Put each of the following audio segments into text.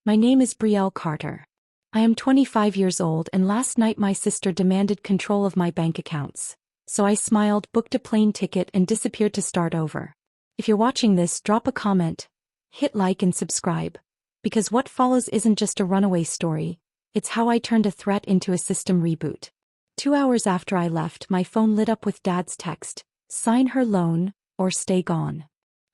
My name is Brielle Carter. I am 25 years old and last night my sister demanded control of my bank accounts. So I smiled, booked a plane ticket and disappeared to start over. If you're watching this, drop a comment, hit like and subscribe. Because what follows isn't just a runaway story, it's how I turned a threat into a system reboot. 2 hours after I left, my phone lit up with Dad's text, "Sign her loan, or stay gone."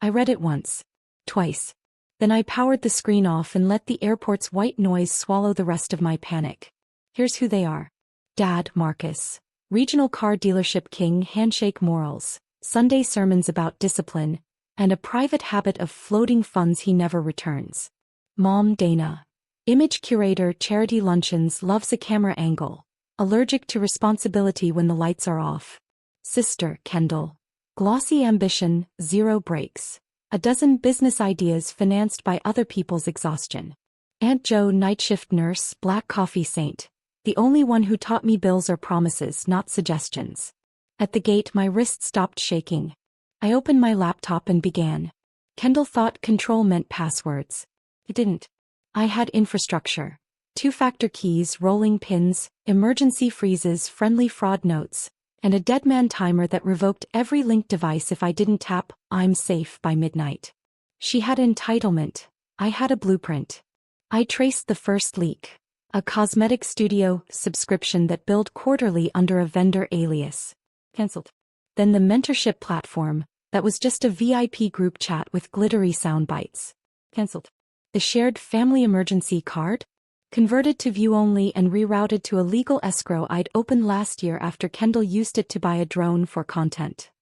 I read it once. Twice. Then I powered the screen off and let the airport's white noise swallow the rest of my panic. Here's who they are. Dad, Marcus. Regional car dealership king, handshake morals, Sunday sermons about discipline, and a private habit of floating funds he never returns. Mom, Dana. Image curator, charity luncheons, loves a camera angle, allergic to responsibility when the lights are off. Sister, Kendall. Glossy ambition, zero breaks. A dozen business ideas financed by other people's exhaustion. Aunt Jo, night shift nurse, black coffee saint. The only one who taught me bills are promises, not suggestions. At the gate, my wrist stopped shaking. I opened my laptop and began. Kendall thought control meant passwords. It didn't. I had infrastructure. 2-factor keys, rolling pins, emergency freezes, friendly fraud notes, and a deadman timer that revoked every linked device if I didn't tap "I'm safe" by midnight. She had entitlement. I had a blueprint. I traced the first leak. A cosmetic studio subscription that billed quarterly under a vendor alias. Cancelled. Then the mentorship platform, that was just a VIP group chat with glittery sound bites. Cancelled. The shared family emergency card? Converted to view only and rerouted to a legal escrow I'd opened last year after Kendall used it to buy a drone for content.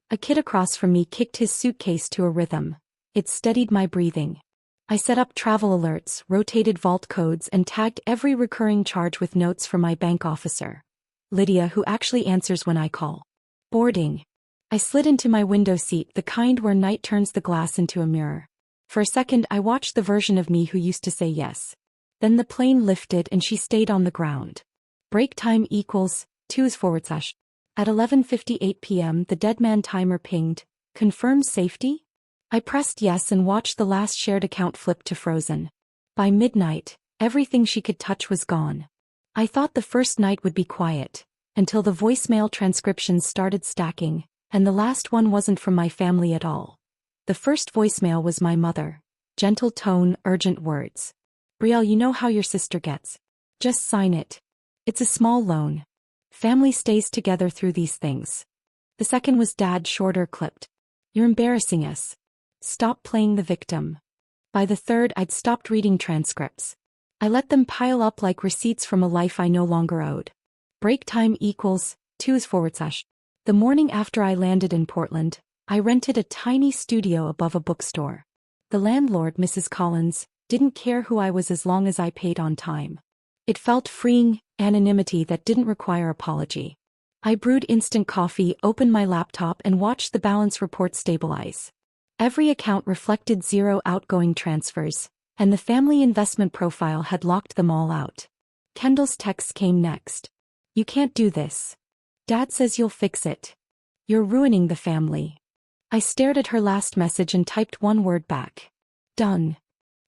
A kid across from me kicked his suitcase to a rhythm. It steadied my breathing. I set up travel alerts, rotated vault codes and tagged every recurring charge with notes from my bank officer. Lydia, who actually answers when I call. Boarding. I slid into my window seat, the kind where night turns the glass into a mirror. For a second I watched the version of me who used to say yes. Then the plane lifted and she stayed on the ground. Break time equals 2/. At 11:58 p.m. the deadman timer pinged. Confirm safety? I pressed yes and watched the last shared account flip to frozen. By midnight, everything she could touch was gone. I thought the first night would be quiet, until the voicemail transcriptions started stacking, and the last one wasn't from my family at all. The first voicemail was my mother. Gentle tone, urgent words. Brielle, you know how your sister gets. Just sign it. It's a small loan. Family stays together through these things. The second was Dad, shorter, clipped. You're embarrassing us. Stop playing the victim. By the third, I'd stopped reading transcripts. I let them pile up like receipts from a life I no longer owed. Break time equals 2/. The morning after I landed in Portland, I rented a tiny studio above a bookstore. The landlord, Mrs. Collins, didn't care who I was as long as I paid on time. It felt freeing, anonymity that didn't require apology. I brewed instant coffee, opened my laptop and watched the balance report stabilize. Every account reflected 0 outgoing transfers, and the family investment profile had locked them all out. Kendall's text came next. You can't do this. Dad says you'll fix it. You're ruining the family. I stared at her last message and typed one word back. Done.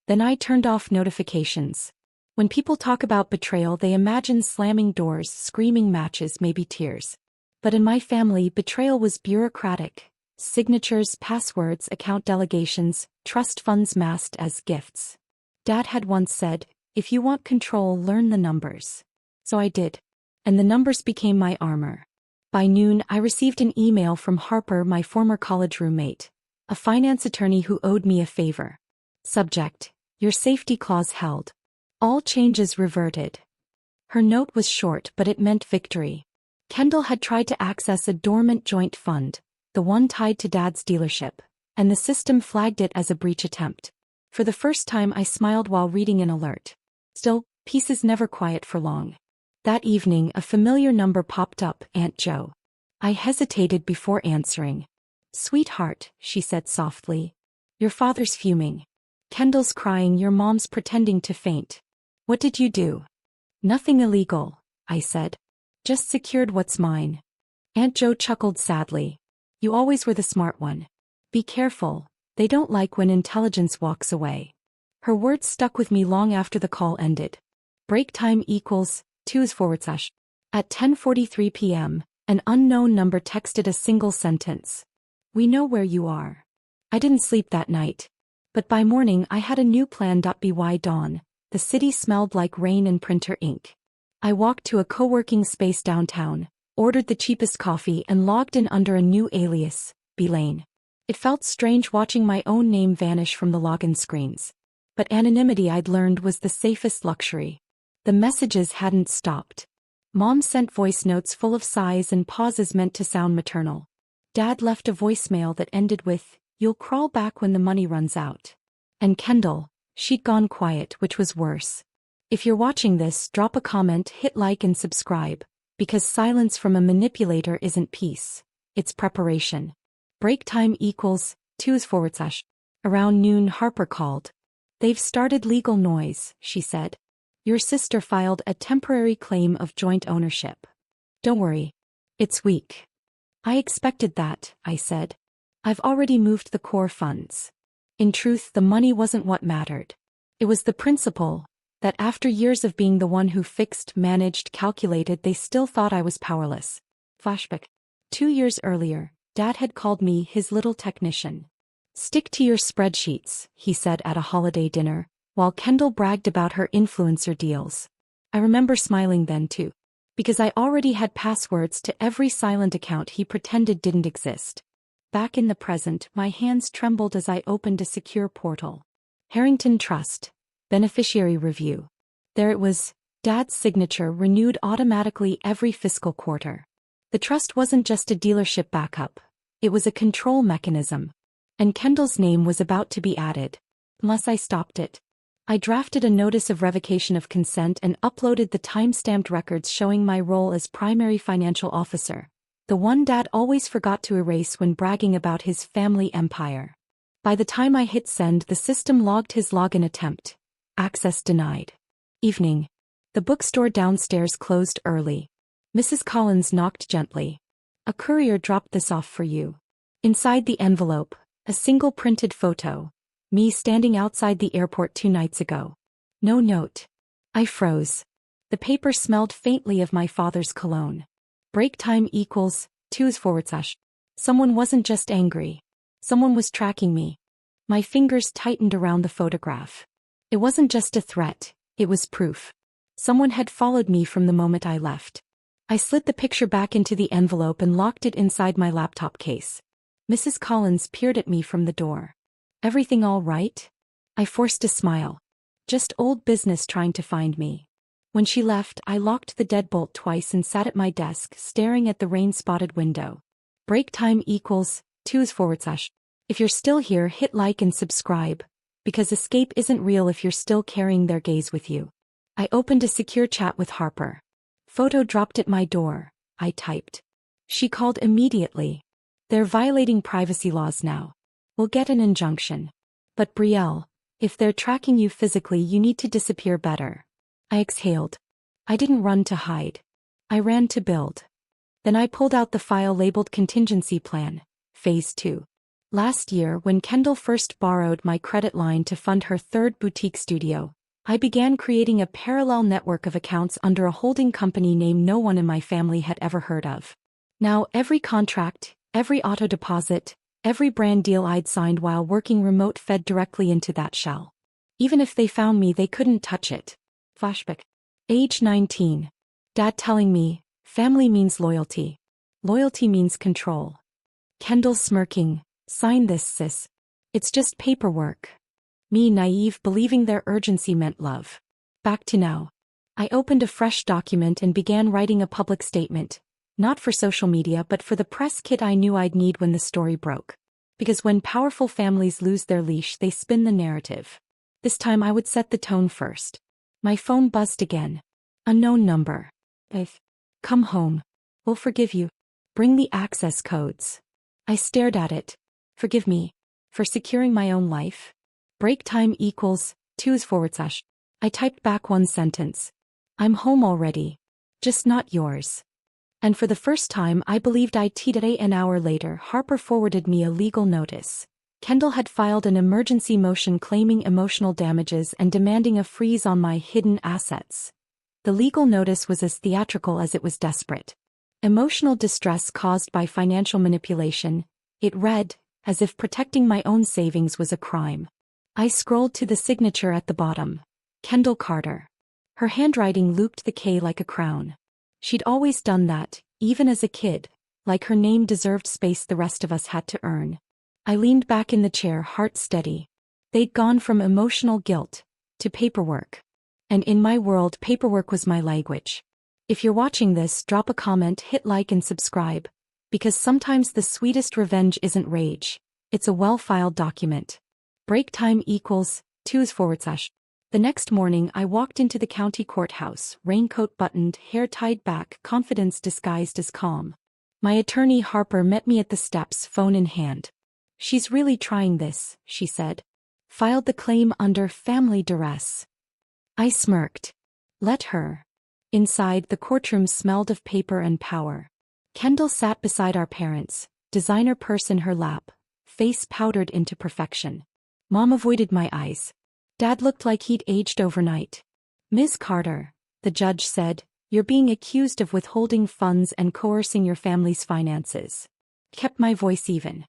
Then I turned off notifications. When people talk about betrayal, they imagine slamming doors, screaming matches, maybe tears. But in my family, betrayal was bureaucratic. Signatures, passwords, account delegations, trust funds masked as gifts. Dad had once said, if you want control, learn the numbers. So I did. And the numbers became my armor. By noon, I received an email from Harper, my former college roommate, a finance attorney who owed me a favor. Subject: your safety clause held. All changes reverted. Her note was short, but it meant victory. Kendall had tried to access a dormant joint fund, the one tied to Dad's dealership, and the system flagged it as a breach attempt. For the first time I smiled while reading an alert. Still, peace is never quiet for long. That evening a familiar number popped up, Aunt Jo. I hesitated before answering. Sweetheart, she said softly. Your father's fuming. Kendall's crying, your mom's pretending to faint. What did you do? Nothing illegal, I said. Just secured what's mine. Aunt Jo chuckled sadly. You always were the smart one. Be careful, they don't like when intelligence walks away. Her words stuck with me long after the call ended. Break time equals 2 / At 10:43 p.m., an unknown number texted a single sentence. We know where you are. I didn't sleep that night. But by morning I had a new plan. By dawn, the city smelled like rain and printer ink. I walked to a co-working space downtown, ordered the cheapest coffee and logged in under a new alias, Lane. It felt strange watching my own name vanish from the login screens. But anonymity, I'd learned, was the safest luxury. The messages hadn't stopped. Mom sent voice notes full of sighs and pauses meant to sound maternal. Dad left a voicemail that ended with, "You'll crawl back when the money runs out." And Kendall, she'd gone quiet, which was worse. If you're watching this, drop a comment, hit like and subscribe, because silence from a manipulator isn't peace, it's preparation. Break time equals 2 / Around noon, Harper called. They've started legal noise, she said. Your sister filed a temporary claim of joint ownership. Don't worry. It's weak. I expected that, I said. I've already moved the core funds. In truth, the money wasn't what mattered. It was the principle, that after years of being the one who fixed, managed, calculated, they still thought I was powerless. Flashback. 2 years earlier, Dad had called me his little technician. Stick to your spreadsheets, he said at a holiday dinner, while Kendall bragged about her influencer deals. I remember smiling then too, because I already had passwords to every silent account he pretended didn't exist. Back in the present, my hands trembled as I opened a secure portal. Harrington Trust. Beneficiary review. There it was, Dad's signature renewed automatically every fiscal quarter. The trust wasn't just a dealership backup. It was a control mechanism. And Kendall's name was about to be added. Unless I stopped it. I drafted a notice of revocation of consent and uploaded the time-stamped records showing my role as primary financial officer, the one Dad always forgot to erase when bragging about his family empire. By the time I hit send, the system logged his login attempt. Access denied. Evening. The bookstore downstairs closed early. Mrs. Collins knocked gently. A courier dropped this off for you. Inside the envelope, a single printed photo. Me standing outside the airport 2 nights ago. No note. I froze. The paper smelled faintly of my father's cologne. Break time equals 2 / Someone wasn't just angry. Someone was tracking me. My fingers tightened around the photograph. It wasn't just a threat, it was proof. Someone had followed me from the moment I left. I slid the picture back into the envelope and locked it inside my laptop case. Mrs. Collins peered at me from the door. Everything all right? I forced a smile. Just old business trying to find me. When she left, I locked the deadbolt twice and sat at my desk, staring at the rain-spotted window. Break time equals 2 / If you're still here, hit like and subscribe, because escape isn't real if you're still carrying their gaze with you. I opened a secure chat with Harper. Photo dropped at my door, I typed. She called immediately. They're violating privacy laws now. We'll get an injunction. But Brielle, if they're tracking you physically, you need to disappear better. I exhaled. I didn't run to hide. I ran to build. Then I pulled out the file labeled Contingency Plan, Phase 2. Last year, when Kendall first borrowed my credit line to fund her third boutique studio, I began creating a parallel network of accounts under a holding company name no one in my family had ever heard of. Now, every contract, every auto deposit, every brand deal I'd signed while working remote fed directly into that shell. Even if they found me, they couldn't touch it. Flashback. Age 19. Dad telling me, family means loyalty. Loyalty means control. Kendall smirking, sign this, sis. It's just paperwork. Me naive, believing their urgency meant love. Back to now. I opened a fresh document and began writing a public statement. Not for social media, but for the press kit I knew I'd need when the story broke. Because when powerful families lose their leash, they spin the narrative. This time I would set the tone first. My phone buzzed again. Unknown number. Come home. We'll forgive you. Bring the access codes. I stared at it. Forgive me. For securing my own life. Break time equals 2 / I typed back one sentence. I'm home already. Just not yours. And for the first time I believed I'd today. An hour later, Harper forwarded me a legal notice. Kendall had filed an emergency motion claiming emotional damages and demanding a freeze on my hidden assets. The legal notice was as theatrical as it was desperate. Emotional distress caused by financial manipulation, it read, as if protecting my own savings was a crime. I scrolled to the signature at the bottom. Kendall Carter. Her handwriting looped the K like a crown. She'd always done that, even as a kid, like her name deserved space the rest of us had to earn. I leaned back in the chair, heart steady. They'd gone from emotional guilt to paperwork. And in my world, paperwork was my language. If you're watching this, drop a comment, hit like and subscribe, because sometimes the sweetest revenge isn't rage, it's a well-filed document. Break time equals 2/. The next morning I walked into the county courthouse, raincoat buttoned, hair tied back, confidence disguised as calm. My attorney Harper met me at the steps, phone in hand. "She's really trying this," she said. "Filed the claim under family duress." I smirked. Let her. Inside, the courtroom smelled of paper and power. Kendall sat beside our parents, designer purse in her lap, face powdered into perfection. Mom avoided my eyes. Dad looked like he'd aged overnight. "Ms. Carter," the judge said, "you're being accused of withholding funds and coercing your family's finances." Kept my voice even.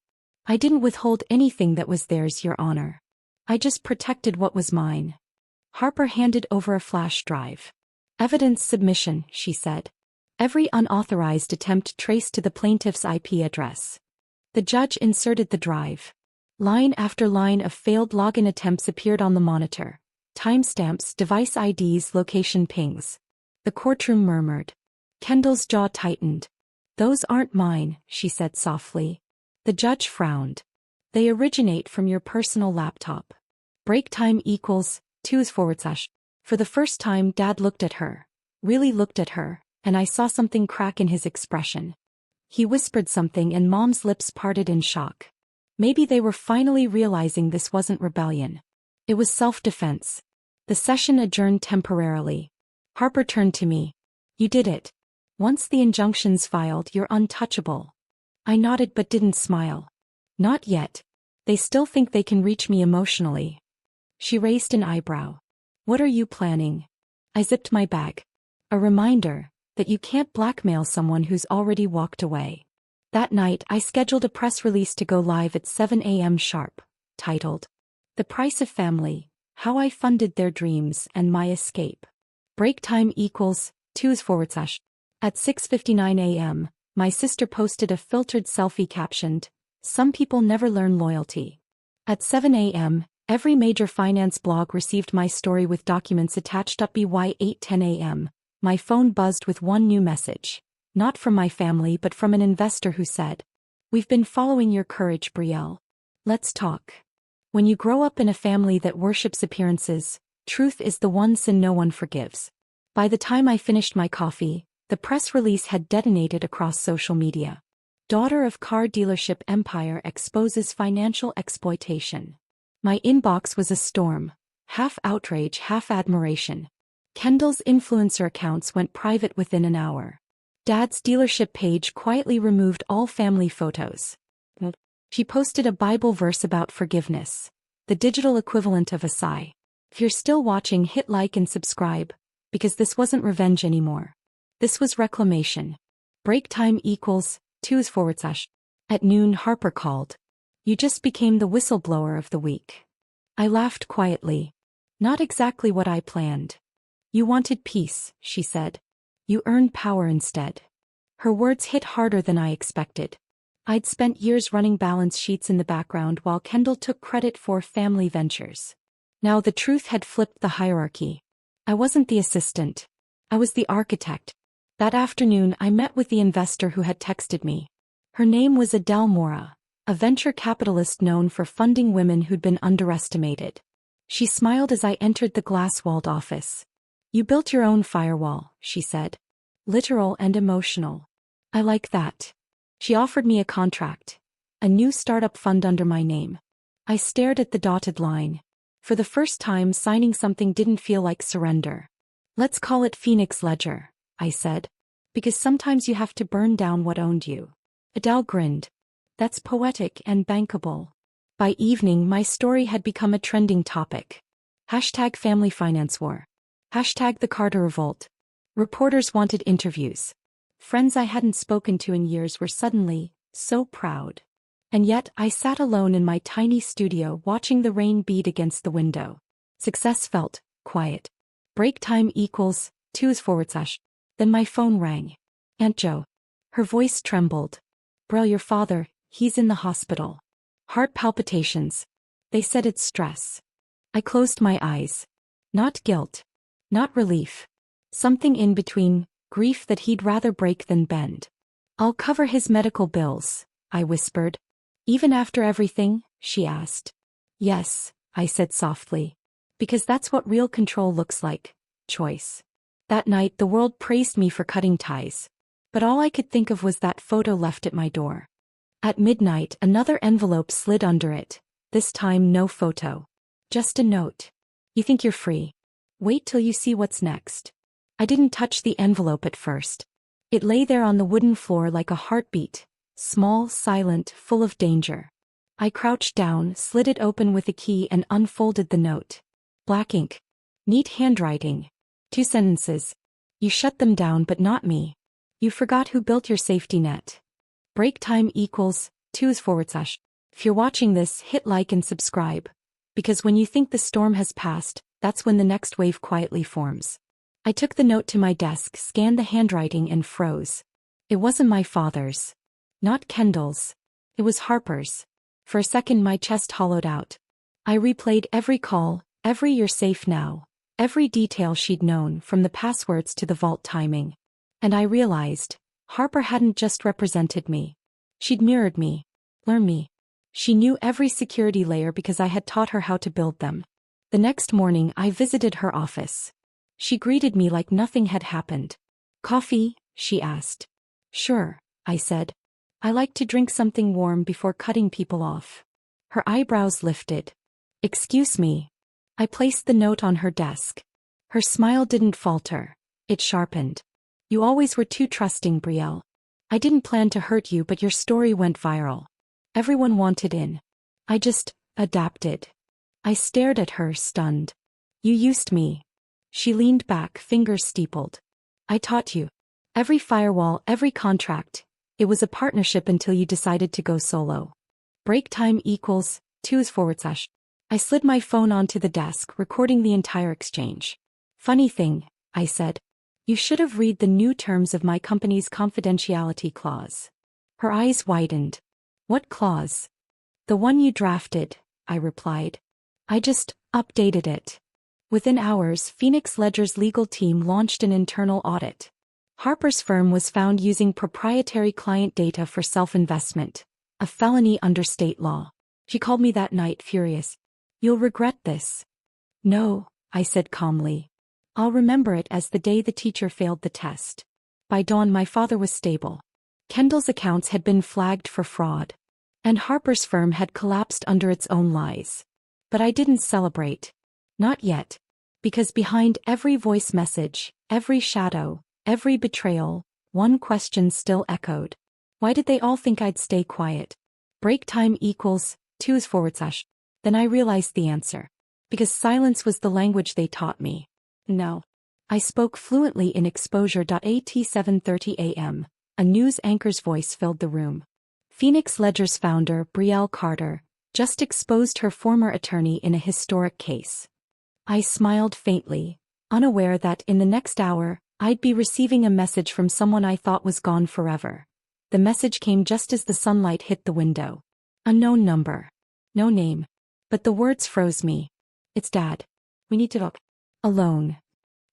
"I didn't withhold anything that was theirs, Your Honor. I just protected what was mine." Harper handed over a flash drive. "Evidence submission," she said. "Every unauthorized attempt traced to the plaintiff's IP address." The judge inserted the drive. Line after line of failed login attempts appeared on the monitor. Timestamps, device IDs, location pings. The courtroom murmured. Kendall's jaw tightened. "Those aren't mine," she said softly. The judge frowned. "They originate from your personal laptop. Break time equals 2/. For the first time, Dad looked at her. Really looked at her, and I saw something crack in his expression. He whispered something and Mom's lips parted in shock. Maybe they were finally realizing this wasn't rebellion. It was self-defense. The session adjourned temporarily. Harper turned to me. "You did it. Once the injunction's filed, you're untouchable." I nodded but didn't smile. "Not yet. They still think they can reach me emotionally." She raised an eyebrow. "What are you planning?" I zipped my bag. "A reminder that you can't blackmail someone who's already walked away." That night I scheduled a press release to go live at 7 a.m. sharp, titled, "The Price of Family, How I Funded Their Dreams and My Escape. Break time equals 2/. At 6:59 a.m., my sister posted a filtered selfie captioned, "Some people never learn loyalty." At 7 a.m., every major finance blog received my story with documents attached. By 8:10 a.m., my phone buzzed with one new message. Not from my family but from an investor who said, "We've been following your courage, Brielle. Let's talk." When you grow up in a family that worships appearances, truth is the one sin no one forgives. By the time I finished my coffee, the press release had detonated across social media. Daughter of car dealership empire exposes financial exploitation. My inbox was a storm, half outrage, half admiration. Kendall's influencer accounts went private within an hour. Dad's dealership page quietly removed all family photos. She posted a Bible verse about forgiveness, the digital equivalent of a sigh. If you're still watching, hit like and subscribe, because this wasn't revenge anymore. This was reclamation. Break time equals 2/. At noon, Harper called. "You just became the whistleblower of the week." I laughed quietly. "Not exactly what I planned." "You wanted peace," she said. "You earned power instead." Her words hit harder than I expected. I'd spent years running balance sheets in the background while Kendall took credit for family ventures. Now the truth had flipped the hierarchy. I wasn't the assistant. I was the architect. That afternoon I met with the investor who had texted me. Her name was Adele Mora, a venture capitalist known for funding women who'd been underestimated. She smiled as I entered the glass-walled office. "You built your own firewall," she said. "Literal and emotional. I like that." She offered me a contract, a new startup fund under my name. I stared at the dotted line. For the first time, signing something didn't feel like surrender. "Let's call it Phoenix Ledger," I said. "Because sometimes you have to burn down what owned you." Adele grinned. "That's poetic and bankable." By evening, my story had become a trending topic. Hashtag family finance war. Hashtag the Carter revolt. Reporters wanted interviews. Friends I hadn't spoken to in years were suddenly so proud. And yet, I sat alone in my tiny studio watching the rain beat against the window. Success felt quiet. Break time equals 2 /. Then my phone rang. Aunt Jo. Her voice trembled. Brielle, your father, he's in the hospital. Heart palpitations. They said it's stress. I closed my eyes. Not guilt. Not relief. Something in between, grief that he'd rather break than bend. I'll cover his medical bills, I whispered. Even after everything? She asked. Yes, I said softly. Because that's what real control looks like. Choice. That night the world praised me for cutting ties. But all I could think of was that photo left at my door. At midnight another envelope slid under it. This time no photo. Just a note. You think you're free. Wait till you see what's next. I didn't touch the envelope at first. It lay there on the wooden floor like a heartbeat. Small, silent, full of danger. I crouched down, slid it open with a key and unfolded the note. Black ink. Neat handwriting. 2 sentences. You shut them down but not me. You forgot who built your safety net. Break time equals 2 /. If you're watching this, hit like and subscribe. Because when you think the storm has passed, that's when the next wave quietly forms. I took the note to my desk, scanned the handwriting and froze. It wasn't my father's. Not Kendall's. It was Harper's. For a second my chest hollowed out. I replayed every call, every "you're safe now," every detail she'd known, from the passwords to the vault timing. And I realized, Harper hadn't just represented me. She'd mirrored me, learned me. She knew every security layer because I had taught her how to build them. The next morning I visited her office. She greeted me like nothing had happened. Coffee? She asked. Sure, I said. I like to drink something warm before cutting people off. Her eyebrows lifted. Excuse me. I placed the note on her desk. Her smile didn't falter. It sharpened. You always were too trusting, Brielle. I didn't plan to hurt you, but your story went viral. Everyone wanted in. I just adapted. I stared at her, stunned. You used me. She leaned back, fingers steepled. I taught you. Every firewall, every contract. It was a partnership until you decided to go solo. Break time equals 2 /. I slid my phone onto the desk, recording the entire exchange. Funny thing, I said. You should have read the new terms of my company's confidentiality clause. Her eyes widened. What clause? The one you drafted, I replied. I just updated it. Within hours, Phoenix Ledger's legal team launched an internal audit. Harper's firm was found using proprietary client data for self-investment, a felony under state law. She called me that night, furious. You'll regret this. No, I said calmly. I'll remember it as the day the teacher failed the test. By dawn my father was stable. Kendall's accounts had been flagged for fraud. And Harper's firm had collapsed under its own lies. But I didn't celebrate. Not yet. Because behind every voice message, every shadow, every betrayal, one question still echoed. Why did they all think I'd stay quiet? Break time equals 2 /. Then I realized the answer. Because silence was the language they taught me. No. I spoke fluently in exposure. At 7:30 a.m., a news anchor's voice filled the room. Phoenix Ledger's founder, Brielle Carter, just exposed her former attorney in a historic case. I smiled faintly, unaware that in the next hour, I'd be receiving a message from someone I thought was gone forever. The message came just as the sunlight hit the window. Unknown number. No name. But the words froze me. It's Dad. We need to talk. Alone.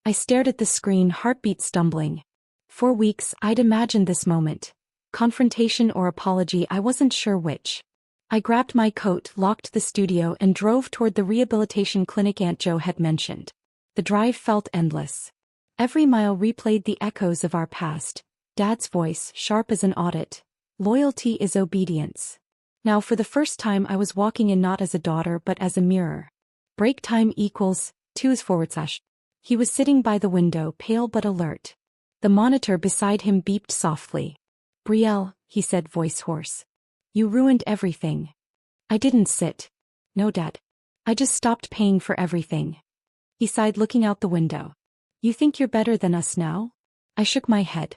I stared at the screen, heartbeat stumbling. For weeks, I'd imagined this moment. Confrontation or apology, I wasn't sure which. I grabbed my coat, locked the studio, and drove toward the rehabilitation clinic Aunt Jo had mentioned. The drive felt endless. Every mile replayed the echoes of our past. Dad's voice, sharp as an audit. Loyalty is obedience. Now for the first time I was walking in not as a daughter but as a mirror. Break time equals 2 /. He was sitting by the window, pale but alert. The monitor beside him beeped softly. Brielle, he said, voice hoarse. You ruined everything. I didn't sit. No, Dad. I just stopped paying for everything. He sighed, looking out the window. You think you're better than us now? I shook my head.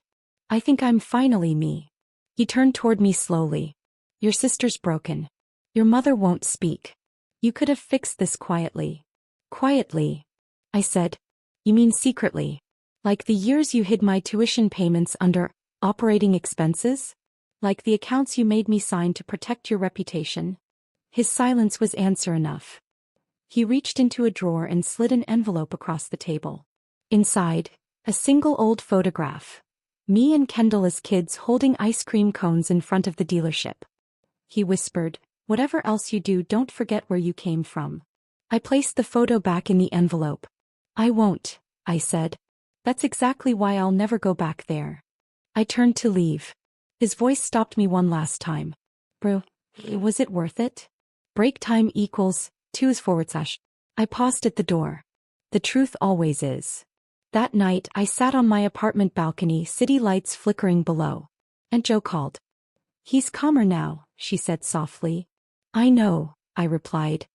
I think I'm finally me. He turned toward me slowly. Your sister's broken. Your mother won't speak. You could have fixed this quietly. Quietly? I said. You mean secretly? Like the years you hid my tuition payments under operating expenses? Like the accounts you made me sign to protect your reputation? His silence was answer enough. He reached into a drawer and slid an envelope across the table. Inside, a single old photograph. Me and Kendall as kids holding ice cream cones in front of the dealership. He whispered, whatever else you do, don't forget where you came from. I placed the photo back in the envelope. I won't, I said. That's exactly why I'll never go back there. I turned to leave. His voice stopped me one last time. Bro, was it worth it? Break time equals 2/. I paused at the door. The truth always is. That night I sat on my apartment balcony, city lights flickering below. And Joe called. He's calmer now, she said softly. I know, I replied.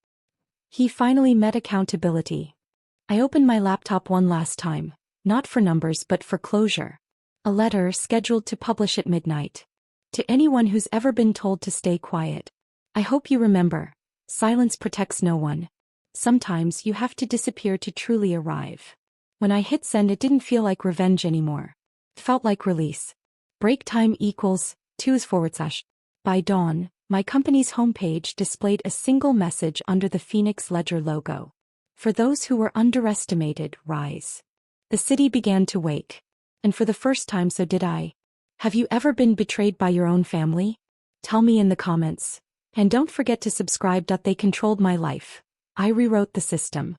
He finally met accountability. I opened my laptop one last time, not for numbers but for closure. A letter scheduled to publish at midnight. To anyone who's ever been told to stay quiet. I hope you remember. Silence protects no one. Sometimes you have to disappear to truly arrive. When I hit send, it didn't feel like revenge anymore. It felt like release. Break time equals 2/. By dawn, my company's homepage displayed a single message under the Phoenix Ledger logo. For those who were underestimated, rise. The city began to wake. And for the first time, so did I. Have you ever been betrayed by your own family? Tell me in the comments. And don't forget to subscribe. They controlled my life. I rewrote the system.